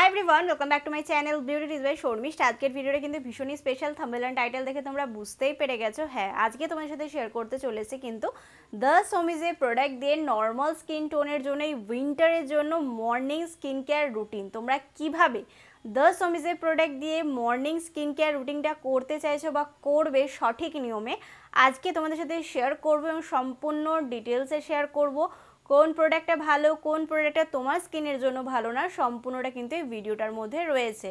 Everyone welcome back to my channel beauty tips by Sharmistha. আজকের ভিডিওটা কিন্তু ভীষণই স্পেশাল। থাম্বনেল এন্ড টাইটেল দেখে তোমরা বুঝতেই পেরে গেছো। হ্যাঁ, আজকে তোমাদের সাথে শেয়ার করতে চলেছি কিন্তু দ্য সমিজের প্রোডাক্ট দিয়ে নর্মাল স্কিন টোনের জন্য এই উইন্টারের জন্য মর্নিং স্কিন কেয়ার রুটিন তোমরা কিভাবে দ্য সমিজের প্রোডাক্ট দিয়ে মর্নিং স্কিন কেয়ার রুটিনটা করতে চাইছো বা করবে সঠিক নিয়মে আজকে তোমাদের সাথে শেয়ার করবো এবং সম্পূর্ণ ডিটেলসে শেয়ার করবো। কোন প্রোডাক্টটা ভালো, কোন প্রোডাক্টটা তোমার স্কিনের জন্য ভালো না, সম্পূর্ণটা কিন্তু এই ভিডিওটার মধ্যে রয়েছে।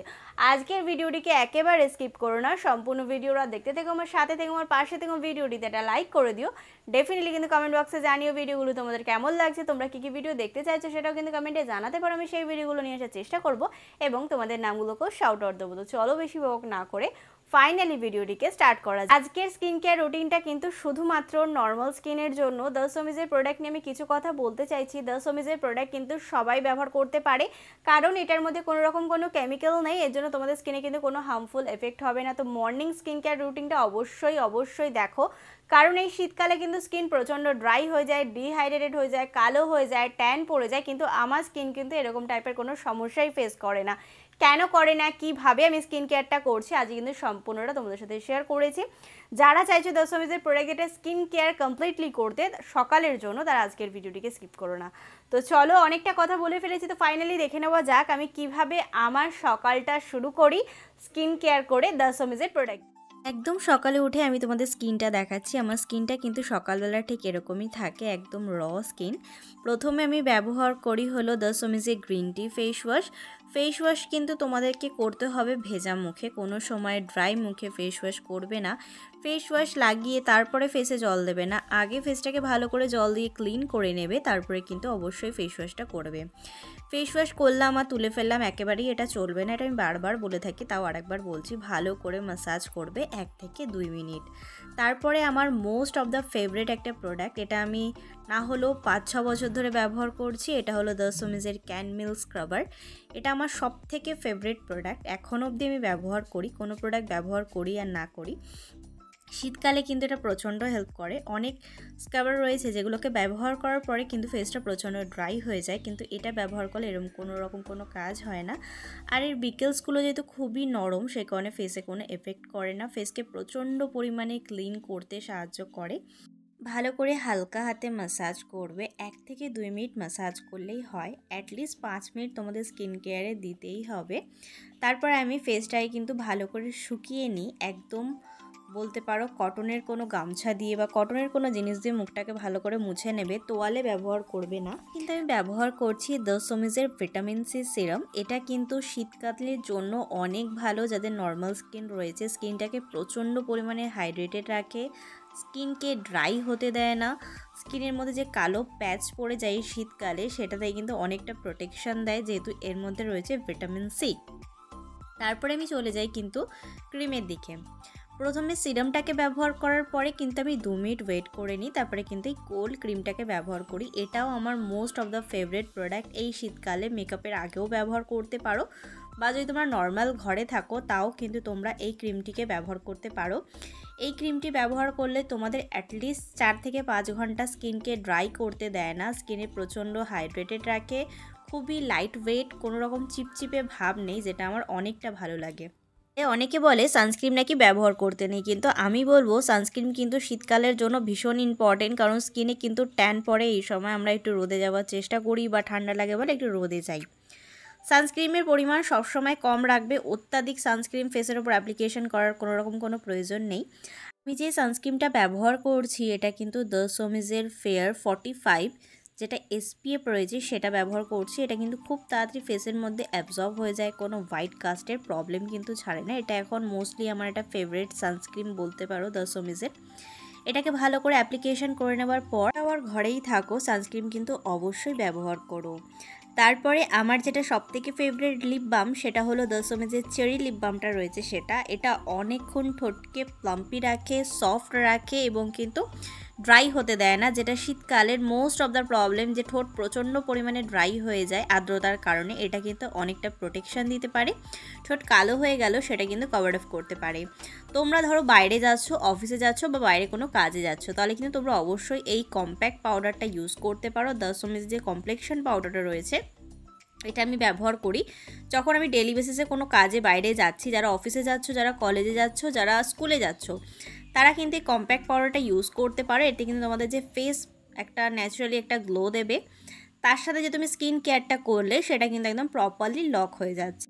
আজকের ভিডিওটিকে একেবারে স্কিপ করো না, সম্পূর্ণ ভিডিওটা দেখতে থেকো, আমার সাথে থেকো, আমার পাশে থেকো। ভিডিওটিতে একটা লাইক করে দিও। ডেফিনেটলি কিন্তু কমেন্ট বক্সে জানিও ভিডিওগুলো তোমাদের কেমন লাগছে, তোমরা কী কী ভিডিও দেখতে চাইছো সেটাও কিন্তু কমেন্টে জানাতে পারো। আমি সেই ভিডিওগুলো নিয়ে আসার চেষ্টা করব এবং তোমাদের নামগুলোকেও শাউট আউট দেবো। তো চলো বেশি বক না করে ফাইনালি ভিডিওটিকে স্টার্ট করা। আজকের স্কিন কেয়ার রুটিনটা কিন্তু শুধুমাত্র নর্মাল স্কিনের জন্য। দ্য সমিজের প্রোডাক্ট নিয়ে আমি কিছু কথা বলতে চাইছি। দ্য সমিজের প্রোডাক্ট কিন্তু সবাই ব্যবহার করতে পারে, কারণ এটার মধ্যে কোনো রকম কোনো কেমিক্যাল নেই, এর জন্য তোমাদের স্কিনে কিন্তু কোনো হার্মফুল এফেক্ট হবে না। তো মর্নিং স্কিন কেয়ার রুটিনটা অবশ্যই দেখো, কারণ এই শীতকালে কিন্তু স্কিন প্রচণ্ড ড্রাই হয়ে যায়, ডিহাইড্রেটেড হয়ে যায়, কালো হয়ে যায়, ট্যান পড়ে যায়, কিন্তু আমার স্কিন কিন্তু এরকম টাইপের কোনো সমস্যাই ফেস করে না। কেন করে না, কীভাবে আমি স্কিন কেয়ারটা করছি আজকে কিন্তু সম্পূর্ণটা তোমাদের সাথে শেয়ার করেছি। যারা চাইছো দ্য সমিজের প্রোডাক্ট এটা স্কিন কেয়ার কমপ্লিটলি করতে সকালের জন্য, তারা আজকের ভিডিওটিকে স্কিপ করো না। তো চলো, অনেকটা কথা বলে ফেলেছি, তো ফাইনালি দেখে নেওয়া যাক আমি কিভাবে আমার সকালটা শুরু করি স্কিন কেয়ার করে দ্য সমিজের প্রোডাক্ট। একদম সকালে উঠে আমি তোমাদের স্কিনটা দেখাচ্ছি। আমার স্কিনটা কিন্তু সকালবেলা ঠিক এরকমই থাকে, একদম র স্কিন। প্রথমে আমি ব্যবহার করি হলো দ্য সমিজের গ্রিন টি ফেস ওয়াশ কিন্তু তোমাদেরকে করতে হবে ভেজা মুখে, কোনো সময় ড্রাই মুখে ফেস ওয়াশ করবে না। ফেস ওয়াশ লাগিয়ে তারপরে ফেসে জল দেবে না, আগে ফেসটাকে ভালো করে জল দিয়ে ক্লিন করে নেবে, তারপরে কিন্তু অবশ্যই ফেস ওয়াশটা করবে। ফেস ওয়াশ করলাম আর তুলে ফেললাম একেবারেই এটা চলবে না, এটা আমি বারবার বলে থাকি, তাও আরেকবার বলছি, ভালো করে ম্যাসাজ করবে 1 থেকে 2 মিনিট। তারপরে আমার মোস্ট অফ দ্য ফেভারিট একটা প্রোডাক্ট, এটা আমি না হলেও 5-6 বছর ধরে ব্যবহার করছি, এটা হলো দ্য সমিজের ক্যানমিল স্ক্রাবার। এটা আমার সব থেকে ফেভারিট প্রোডাক্ট, এখন অবধি আমি ব্যবহার করি, কোনো প্রোডাক্ট ব্যবহার করি আর না করি, শীতকালে কিন্তু এটা প্রচণ্ড হেল্প করে। অনেক স্ক্রাবার রয়েছে যেগুলোকে ব্যবহার করার পরে কিন্তু ফেসটা প্রচণ্ড ড্রাই হয়ে যায়, কিন্তু এটা ব্যবহার করলে এরকম কোনো কাজ হয় না। আর এর বিকেলসগুলো যেহেতু খুবই নরম, সে কারণে ফেসে কোনো এফেক্ট করে না, ফেসকে প্রচণ্ড পরিমাণে ক্লিন করতে সাহায্য করে। ভালো করে হালকা হাতে ম্যাসাজ করবে, 1 থেকে 2 মিনিট ম্যাসাজ করলেই হয়, অ্যাটলিস্ট 5 মিনিট তোমাদের স্কিন কেয়ারে দিতেই হবে। তারপর আমি ফেসটাকে কিন্তু ভালো করে শুকিয়ে নিই, একদম বলতে পারো কটনের কোনো গামছা দিয়ে বা কটনের কোনো জিনিস দিয়ে মুখটাকে ভালো করে মুছে নেবে, তোয়ালে ব্যবহার করবে না। কিন্তু আমি ব্যবহার করছি দ্য সমিজের ভিটামিন সি সিরাম। এটা কিন্তু শীতকালের জন্য অনেক ভালো, যাদের নর্মাল স্কিন রয়েছে, স্কিনটাকে প্রচণ্ড পরিমাণে হাইড্রেটেড রাখে, স্কিনকে ড্রাই হতে দেয় না, স্কিনের মধ্যে যে কালো প্যাচ পড়ে যায় শীতকালে সেটাতে কিন্তু অনেকটা প্রোটেকশন দেয়, যেহেতু এর মধ্যে রয়েছে ভিটামিন সি। তারপরে আমি চলে যাই কিন্তু ক্রিমের দিকে। প্রথমে সিরামটাকে ব্যবহার করার পরে কিন্তু আমি 2 মিনিট ওয়েট করে নিই, তারপরে কিন্তু এই কোল্ড ক্রিমটাকে ব্যবহার করি। এটাও আমার most of the favourite product, এই শীতকালে মেকআপের আগেও ব্যবহার করতে পারো, বা যদি তোমরা নর্মাল ঘরে থাকো তাও কিন্তু তোমরা এই ক্রিমটিকে ব্যবহার করতে পারো। এই ক্রিমটি ব্যবহার করলে তোমাদের অ্যাটলিস্ট 4 থেকে 5 ঘন্টা স্কিনকে ড্রাই করতে দেয় না, স্কিনে প্রচণ্ড হাইড্রেটেড রাখে, খুবই লাইট ওয়েট, কোনো রকম চিপচিপে ভাব নেই, যেটা আমার অনেকটা ভালো লাগে। অনেকে বলে সানস্ক্রিন নাকি ব্যবহার করতে নেই, কিন্তু আমি বলবো সানস্ক্রিন কিন্তু শীতকালের জন্য ভীষণ ইম্পর্টেন্ট, কারণ স্কিনে কিন্তু ট্যান পড়ে, এই সময় আমরা একটু রোদে যাওয়ার চেষ্টা করি বা ঠান্ডা লাগে বলে একটু রোদে যাই। সানস্ক্রিনের পরিমাণ সবসময় কম রাখবে, অত্যাধিক সানস্ক্রিন ফেসের ওপর অ্যাপ্লিকেশন করার কোনো প্রয়োজন নেই। আমি যে সানস্ক্রিনটা ব্যবহার করছি এটা কিন্তু দ্য সমিজের ফেয়ার 45, যেটা SPF রয়েছে সেটা ব্যবহার করছি। এটা কিন্তু খুব তাড়াতাড়ি ফেসের মধ্যে অ্যাবজর্ব হয়ে যায়, কোনো হোয়াইট কাস্টের প্রবলেম কিন্তু ছাড়ে না। এটা এখন মোস্টলি আমার একটা ফেভারিট সানস্ক্রিন বলতে পারো দ্য সমিজের। এটাকে ভালো করে অ্যাপ্লিকেশন করে নেওয়ার পর আবার ঘরেই থাকো, সানস্ক্রিন কিন্তু অবশ্যই ব্যবহার করো। তারপরে আমার যেটা সবথেকে ফেভারিট লিপ বাম, সেটা হলো দ্য সমিজের চেরি লিপ বামটা রয়েছে সেটা। এটা অনেকক্ষণ ঠোঁটকে প্লাম্পি রাখে, সফট রাখে এবং কিন্তু ড্রাই হতে দেয় না, যেটা শীতকালের মোস্ট অফ দ্য প্রবলেম, যে ঠোঁট প্রচণ্ড পরিমাণে ড্রাই হয়ে যায় আর্দ্রতার কারণে, এটা কিন্তু অনেকটা প্রোটেকশন দিতে পারে। ঠোঁট কালো হয়ে গেল সেটা কিন্তু কভার আপ করতে পারে। তোমরা ধরো বাইরে যাচ্ছ, অফিসে যাচ্ছ বা বাইরে কোনো কাজে যাচ্ছ, তাহলে কিন্তু তোমরা অবশ্যই এই কম্প্যাক্ট পাউডারটা ইউজ করতে পারো। দ্য সমিজ যে কমপ্লেকশন পাউডারটা রয়েছে এটা আমি ব্যবহার করি যখন আমি ডেইলি বেসিসে কোনো কাজে বাইরে যাচ্ছি। যারা অফিসে যাচ্ছ, যারা কলেজে যাচ্ছ, যারা স্কুলে যাচ্ছ, তারা কিন্তু এই কম্প্যাক্ট পাউডারটা ইউজ করতে পারো। এতে কিন্তু তোমাদের যে ফেস একটা ন্যাচারালি একটা গ্লো দেবে, তার সাথে যে তুমি স্কিন কেয়ারটা করলে সেটা কিন্তু একদম প্রপারলি লক হয়ে যাচ্ছে।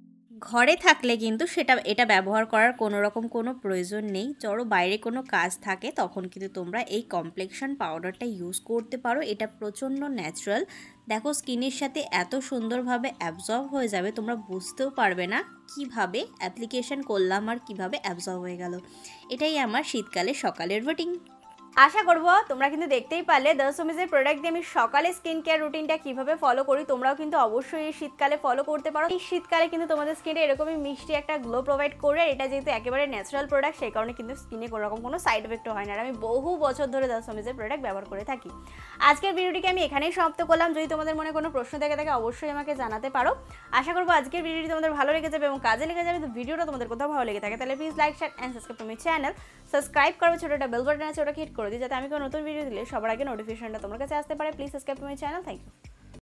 ঘরে থাকলে কিন্তু এটা ব্যবহার করার কোনো রকম কোনো প্রয়োজন নেই। ধরো বাইরে কোনো কাজ থাকে তখন কিন্তু তোমরা এই কমপ্লেকশন পাউডারটা ইউজ করতে পারো। এটা প্রচণ্ড ন্যাচারাল, দেখো স্কিনের সাথে এত সুন্দরভাবে অ্যাবজর্ব হয়ে যাবে, তোমরা বুঝতেও পারবে না কিভাবে অ্যাপ্লিকেশন করলাম আর কিভাবে অ্যাবজর্ব হয়ে গেল। এটাই আমার শীতকালে সকালের রুটিন। আশা করবো তোমরা কিন্তু দেখতেই পারলে দ্য সোমিজের প্রোডাক্ট দিয়ে আমি সকালে স্কিন কেয়ার রুটিনটা কিভাবে ফলো করি। তোমরাও কিন্তু অবশ্যই এই শীতকালে ফলো করতে পারো। এই শীতকালে কিন্তু তোমাদের স্কিনে এরকমই মিষ্টি একটা গ্লো প্রোভাইড করে। এটা যেহেতু একেবারে ন্যাচারাল প্রোডাক্ট, সেই কারণে কিন্তু স্কিনে কোনো রকম কোনো সাইড এফেক্টও হয় না। আর আমি বহু বছর ধরে দ্য সোমিজের প্রোডাক্ট ব্যবহার করে থাকি। আজকের ভিডিওটিকে আমি এখানেই সমাপ্ত করলাম। যদি তোমাদের মনে কোনো প্রশ্ন থেকে থাকে অবশ্যই আমাকে জানাতে পারো। আশা করবো আজকের ভিডিওটি তোমাদের ভালো লেগে যাবে এবং কাজে লেগে যাবে। তো ভিডিওটা তোমাদের কোথাও ভালো লেগে থাকে তাহলে please like, share and subscribe to my channel. Subscribe করবে, ছোটটা বেল বাটন আছে ওটা হিট করে দিই যাতে আমি কোনো নতুন ভিডিও দিলে সবার আগে নোটিফিকেশনটা তোমার কাছে আসতে পারে। Please subscribe to my channel. Thank you.